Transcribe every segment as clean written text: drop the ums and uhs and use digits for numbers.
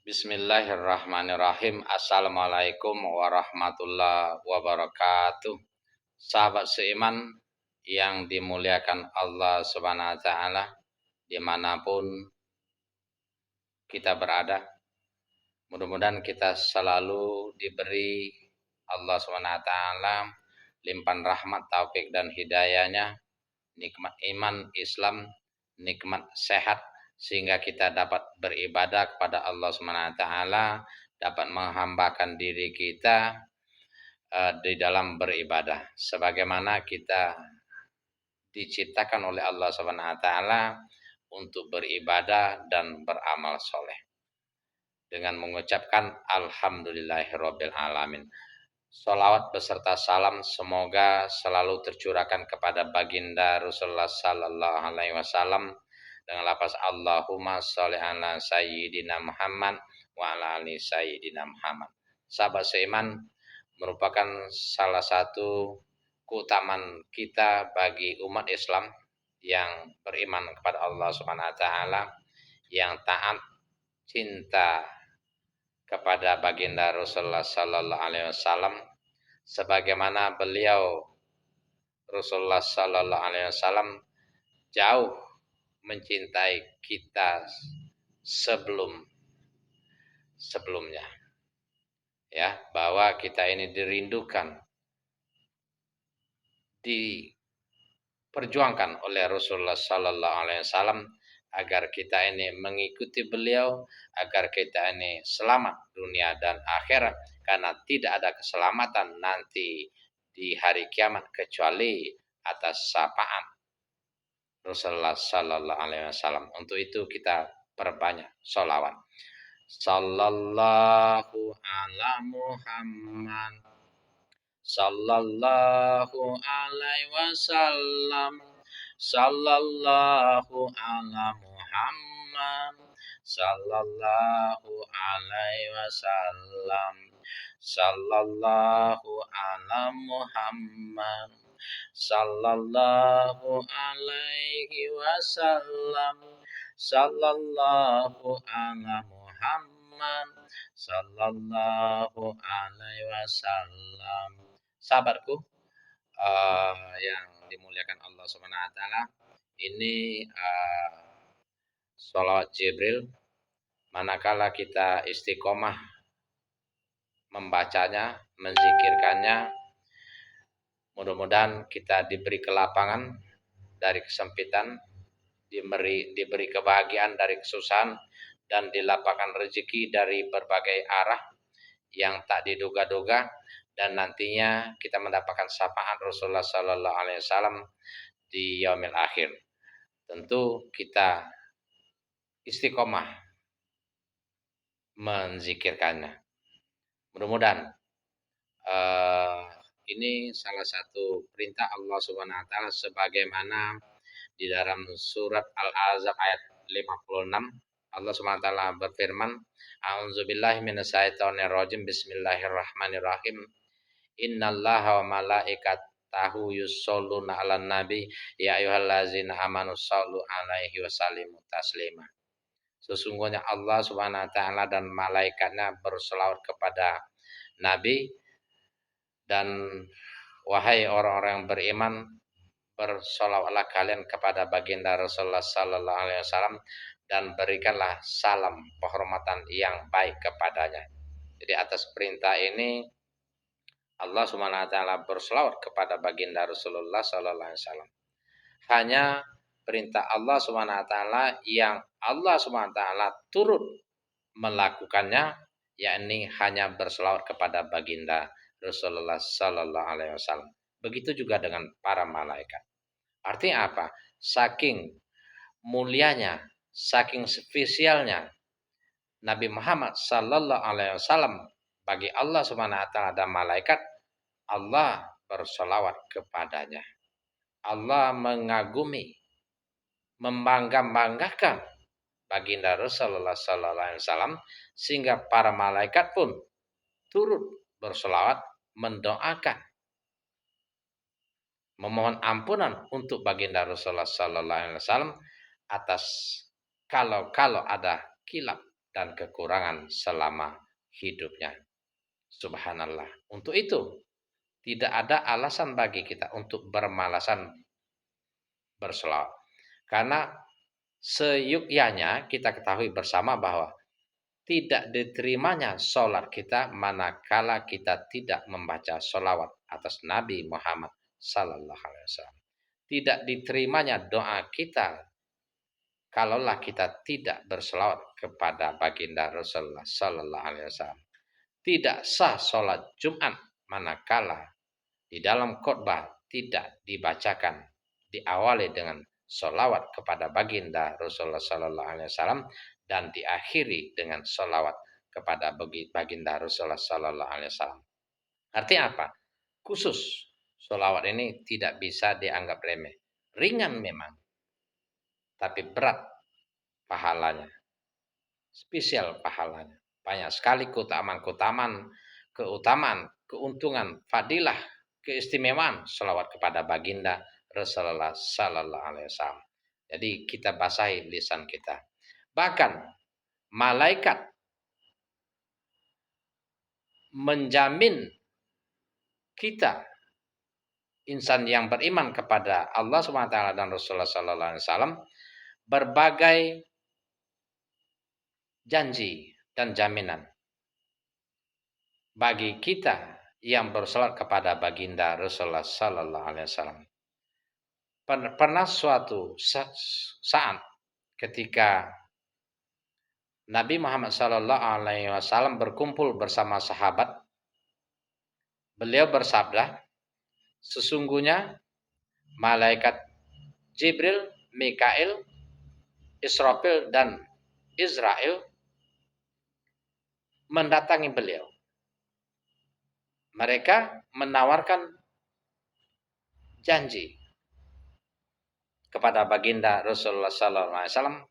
Bismillahirrahmanirrahim. Assalamualaikum warahmatullahi wabarakatuh. Sahabat seiman yang dimuliakan Allah Subhanahu wa taala dimanapun kita berada. Mudah-mudahan kita selalu diberi Allah Subhanahu wa taala limpahan rahmat, taufik dan hidayahnya, nikmat iman, Islam, nikmat sehat, sehingga kita dapat beribadah kepada Allah Subhanahu wa taala, dapat menghambakan diri kita di dalam beribadah sebagaimana kita diciptakan oleh Allah Subhanahu wa taala untuk beribadah dan beramal soleh dengan mengucapkan alhamdulillahirabbil alamin. Sholawat beserta salam semoga selalu tercurahkan kepada baginda Rasulullah sallallahu alaihi wasallam dengan lafaz Allahumma sholli ala sayyidina Muhammad wa ala ali sayyidina Muhammad. Sahabat seiman, merupakan salah satu keutamaan kita bagi umat Islam yang beriman kepada Allah Subhanahu wa taala, yang taat, cinta kepada baginda Rasulullah sallallahu alaihi wasallam sebagaimana beliau Rasulullah sallallahu alaihi wasallam jauh mencintai kita sebelumnya, ya, bahwa kita ini dirindukan, diperjuangkan oleh Rasulullah sallallahu alaihi wasallam agar kita ini mengikuti beliau, agar kita ini selamat dunia dan akhirat, karena tidak ada keselamatan nanti di hari kiamat kecuali atas sapaan Rasulullah sallallahu alaihi wasallam. Untuk itu kita perbanyak sholawat. Sallallahu ala Muhammad, sallallahu alaihi wasallam, sallallahu ala Muhammad, sallallahu alaihi wasallam, sallallahu ala Muhammad, sallallahu alaihi wasallam, sallallahu ala Muhammad, sallallahu alaihi wasallam. Sahabatku yang dimuliakan Allah Subhanahu wa taala, ini sholawat Jibril. Manakala kita istiqomah membacanya, menzikirkannya, mudah-mudahan kita diberi kelapangan dari kesempitan, diberi kebahagiaan dari kesusahan, dan dilapangkan rezeki dari berbagai arah yang tak diduga-duga, dan nantinya kita mendapatkan syafaat Rasulullah sallallahu alaihi wasallam di yaumil akhir. Tentu kita istiqomah menzikirkannya. Mudah-mudahan ini salah satu perintah Allah Subhanahu wa taala sebagaimana di dalam surat Al-Ahzab ayat 56 Allah Subhanahu wa taala berfirman, A'udzubillahi minasyaitonirrajim, bismillahirrahmanirrahim. Innallaha wa malaikatahu yusholluna 'alan nabi ya ayyuhallazina amanu shollu 'alaihi wa sallimu taslima. Sesungguhnya Allah Subhanahu wa taala dan malaikatnya berselawat kepada Nabi, dan wahai orang-orang yang beriman, bersolawatlah kalian kepada baginda Rasulullah sallallahu alaihi wasallam dan berikanlah salam penghormatan yang baik kepadanya. Jadi atas perintah ini Allah Subhanahu wa taala berselawat kepada baginda Rasulullah sallallahu alaihi wasallam. Hanya perintah Allah Subhanahu wa taala yang Allah Subhanahu wa taala turut melakukannya, yakni hanya berselawat kepada baginda Rasulullah sallallahu alaihi wasallam. Begitu juga dengan para malaikat. Artinya apa? Saking mulianya, saking spesialnya Nabi Muhammad sallallahu alaihi wasallam bagi Allah Subhanahu wa taala dan malaikat, Allah bersolawat kepadanya. Allah mengagumi, membanggakan baginda Rasulullah sallallahu alaihi wasallam sehingga para malaikat pun turut bersolawat, mendoakan, memohon ampunan untuk baginda Rasulullah sallallahu alaihi wasallam atas kalau ada kilap dan kekurangan selama hidupnya. Subhanallah. Untuk itu, tidak ada alasan bagi kita untuk bermalasan berselawat. Karena seyukyanya kita ketahui bersama bahwa tidak diterimanya sholat kita manakala kita tidak membaca sholawat atas Nabi Muhammad Sallallahu Alaihi Wasallam. Tidak diterimanya doa kita kalaulah kita tidak berselawat kepada baginda Rasulullah Sallallahu Alaihi Wasallam. Tidak sah sholat Jumat manakala di dalam khotbah tidak dibacakan diawali dengan sholawat kepada baginda Rasulullah Sallallahu Alaihi Wasallam dan diakhiri dengan sholawat kepada baginda Rasulullah Sallallahu Alaihi Wasallam. Artinya apa? Khusus sholawat ini tidak bisa dianggap remeh. Ringan memang, tapi berat pahalanya. Spesial pahalanya. Banyak sekali keutamaan, keuntungan, fadilah, keistimewaan sholawat kepada baginda Rasulullah Sallallahu Alaihi Wasallam. Jadi kita basahi lisan kita. Bahkan malaikat menjamin kita insan yang beriman kepada Allah SWT dan Rasulullah Sallallahu Alaihi Wasallam berbagai janji dan jaminan bagi kita yang bersolat kepada baginda Rasulullah Sallallahu Alaihi Wasallam. Pernah suatu saat ketika Nabi Muhammad Sallallahu Alaihi Wasallam berkumpul bersama sahabat, beliau bersabda, sesungguhnya malaikat Jibril, Mikail, Israfil dan Israel mendatangi beliau. Mereka menawarkan janji kepada baginda Rasulullah Sallallahu Alaihi Wasallam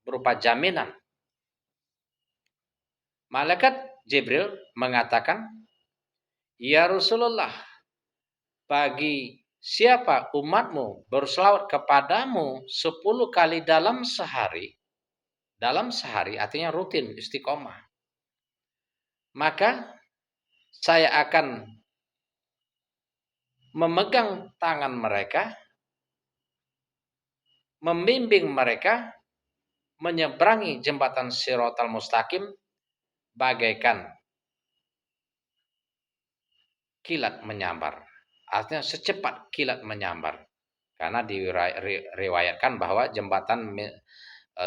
berupa jaminan. Malaikat Jibril mengatakan, ya Rasulullah, bagi siapa umatmu berselawat kepadamu 10 kali dalam sehari artinya rutin istiqomah, maka saya akan memegang tangan mereka, membimbing mereka menyeberangi jembatan Shiratal Mustaqim bagaikan kilat menyambar. Artinya secepat kilat menyambar. Karena diriwayatkan bahwa jembatan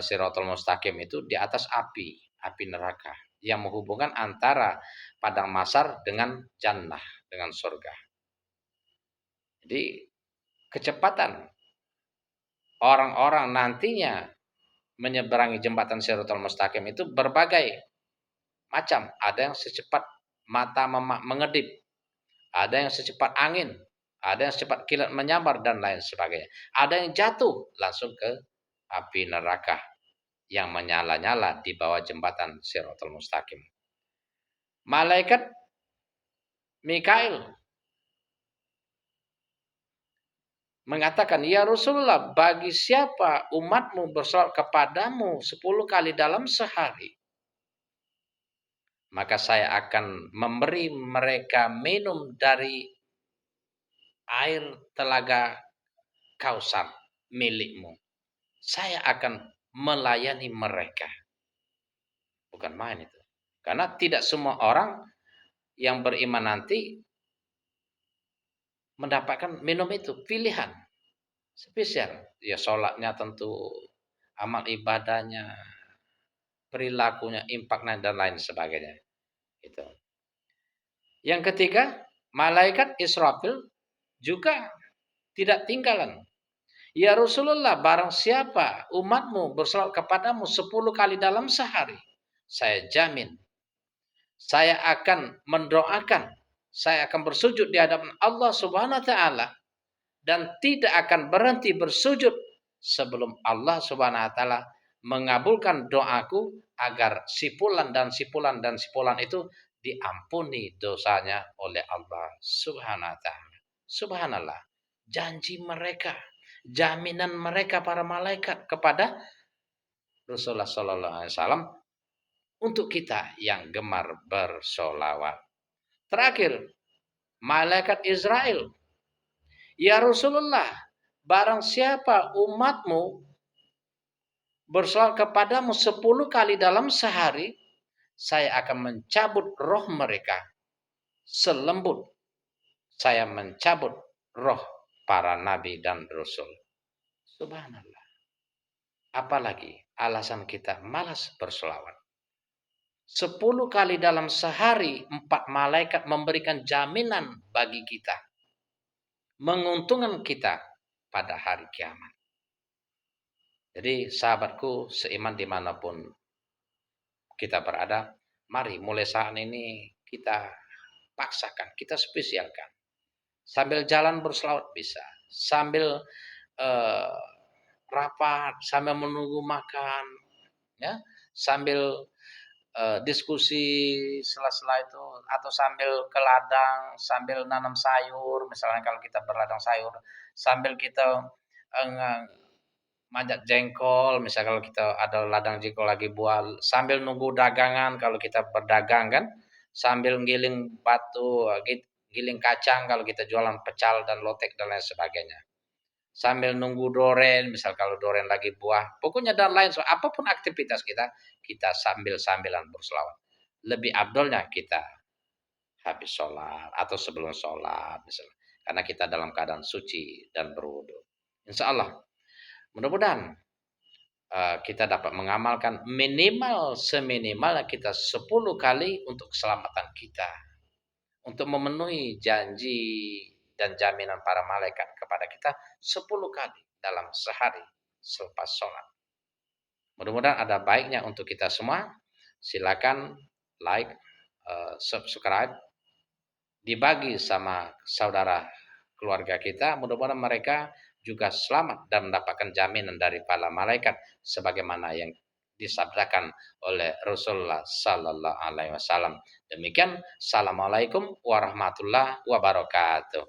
Shiratal Mustaqim itu di atas api neraka yang menghubungkan antara padang mahsyar dengan jannah, dengan surga. Jadi kecepatan orang-orang nantinya menyeberangi jembatan Shiratal Mustaqim itu berbagai macam. Ada yang secepat mata mengedip, ada yang secepat angin, ada yang secepat kilat menyambar dan lain sebagainya. Ada yang jatuh langsung ke api neraka yang menyala-nyala di bawah jembatan Shiratal Mustaqim. Malaikat Mikail mengatakan, ya Rasulullah, bagi siapa umatmu bersolat kepadamu 10 kali dalam sehari, maka saya akan memberi mereka minum dari air telaga Kausar milikmu. Saya akan melayani mereka. Bukan main itu. Karena tidak semua orang yang beriman nanti mendapatkan minum itu. Pilihan. Spesial. Ya sholatnya tentu, amal ibadahnya, perilakunya, impaknya, dan lain sebagainya. Itu. Yang ketiga, malaikat Israfil juga tidak tinggalan. Ya Rasulullah, barang siapa umatmu bersolat kepadamu 10 kali dalam sehari, saya jamin, saya akan mendoakan, saya akan bersujud di hadapan Allah Subhanahu wa taala dan tidak akan berhenti bersujud sebelum Allah Subhanahu wa taala mengabulkan doaku agar sipulan itu diampuni dosanya oleh Allah Subhanahu wa taala. Subhanallah. Janji mereka, jaminan mereka para malaikat kepada Rasulullah Sallallahu Alaihi Wasallam untuk kita yang gemar bersolawat. Terakhir, malaikat Israel, ya Rasulullah, barang siapa umatmu bersolawat kepadamu 10 kali dalam sehari, saya akan mencabut roh mereka selembut saya mencabut roh para nabi dan rasul. Subhanallah. Apalagi alasan kita malas bersolawat. 10 kali dalam sehari 4 malaikat memberikan jaminan bagi kita. Menguntungkan kita pada hari kiamat. Jadi sahabatku seiman dimanapun kita berada, mari mulai saat ini kita paksakan, kita spesialkan. Sambil jalan berselawat bisa, sambil rapat, sambil menunggu makan, ya, sambil diskusi sela-sela itu, atau sambil ke ladang, sambil nanam sayur, misalnya kalau kita berladang sayur, sambil kita manjat jengkol, misalnya kalau kita ada ladang jengkol lagi buah, sambil nunggu dagangan kalau kita berdagang kan, sambil giling batu, giling kacang kalau kita jualan pecal dan lotek dan lain sebagainya. Sambil nunggu doren, misal kalau doren lagi buah, pokoknya dan lain apapun aktivitas kita sambil-sambilan berselawat. Lebih abdolnya kita habis sholat atau sebelum sholat misalnya, karena kita dalam keadaan suci dan berwudu. Insya Allah, mudah-mudahan kita dapat mengamalkan minimal seminimal kita 10 kali untuk keselamatan kita. Untuk memenuhi janji dan jaminan para malaikat kepada kita 10 kali dalam sehari selepas sholat. Mudah-mudahan ada baiknya untuk kita semua. Silakan like, subscribe, dibagi sama saudara keluarga kita. Mudah-mudahan mereka juga selamat dan mendapatkan jaminan dari para malaikat sebagaimana yang disabdakan oleh Rasulullah sallallahu alaihi wasallam. Demikian, assalamualaikum warahmatullahi wabarakatuh.